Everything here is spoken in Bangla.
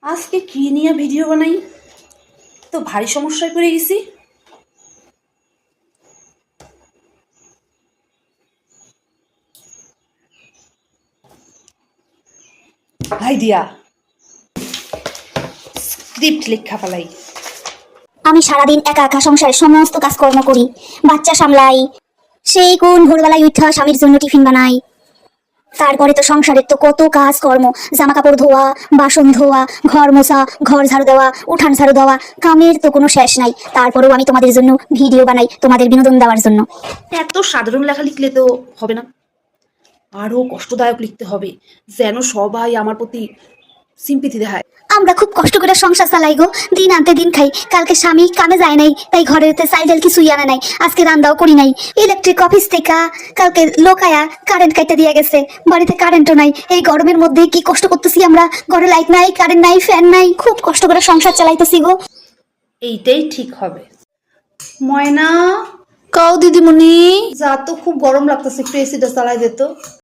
আজকে কি নিয়ে ভিডিও বানাই, তো ভারী সমস্যায় পড়ে গেছি। আইডিয়া, স্ক্রিপ্ট লেখা ফেলাই। আমি সারাদিন একা একা সংসারের সমস্ত কাজকর্ম করি, বাচ্চা সামলাই, সেই কোন ভোরবেলায় উঠা স্বামীর জন্য টিফিন বানাই। তারপরে তো সংসারের তো কত কাজকর্ম, জামা কাপড় ধোয়া, বাসন ধোয়া, ঘর মোছা, ঘর ঝাড়ু দেওয়া, উঠান ঝাড়ু দেওয়া, কামের তো কোনো শেষ নাই। তারপরেও আমি তোমাদের জন্য ভিডিও বানাই, তোমাদের বিনোদন দেওয়ার জন্য। এত সাধারণ লেখা লিখলে তো হবে না, আরো কষ্টদায়ক লিখতে হবে, যেন সবাই আমার প্রতি সিম্পিতি দেখায়। আমরা খুব কষ্ট করে সংসার চালাই গো, দিন আনতে দিন খাই। কালকে স্বামী কামে যায় নাই, তাই ঘরের চাইডাল কিছুই আনে নাই, আজকে রান্নাও করি নাই। ইলেকট্রিক অফিস থেকে কালকে লোক আয়া কারেন্ট কাইটা দিয়ে গেছে, বাড়িতে কারেন্টও নাই। এই গরমের মধ্যে কি কষ্ট করতেছি আমরা, ঘরে লাইট নাই, কারেন্ট নাই, ফ্যান নাই, খুব কষ্ট করে সংসার চালাইতেছি গো। এইটাই ঠিক হবে। ময়না, কাও দিদিমণি, যা তো খুব গরম লাগতেছে, একটু এসিটা চালাই দিত।